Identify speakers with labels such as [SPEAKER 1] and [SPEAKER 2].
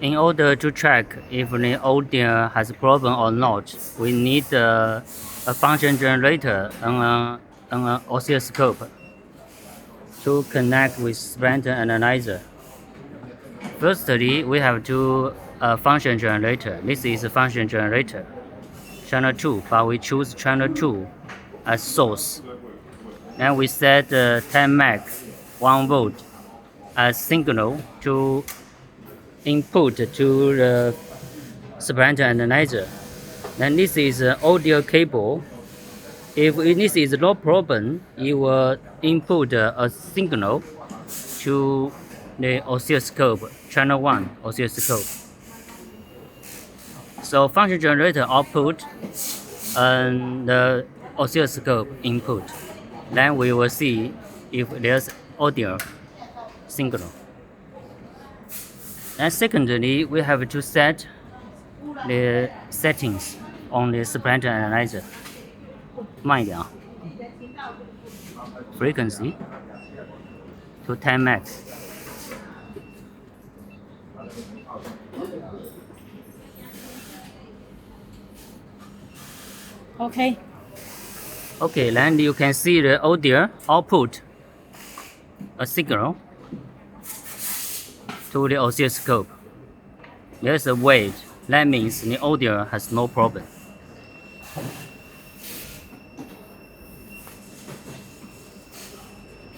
[SPEAKER 1] In order to check if the audio has a problem or not, we need a function generator on an oscilloscope to connect with spectrum analyzer. Firstly, we have two function generator. This is a function generator, channel 2, but we choose channel 2 as source. Then we set 10 meg 1 volt as signal to input to the spectrum analyzer. Then this is an audio cable. If this is no problem, it will input a signal to the oscilloscope, channel 1 oscilloscope. So function generator output and the oscilloscope input. Then we will see if there's audio signal. And secondly, we have to set the settings on the spectrum analyzer. 慢一点啊 frequency to 10 max.
[SPEAKER 2] Okay.
[SPEAKER 1] Okay, then you can see the audio output a signal to the oscilloscope. There's a wave. That means the audio has no problem.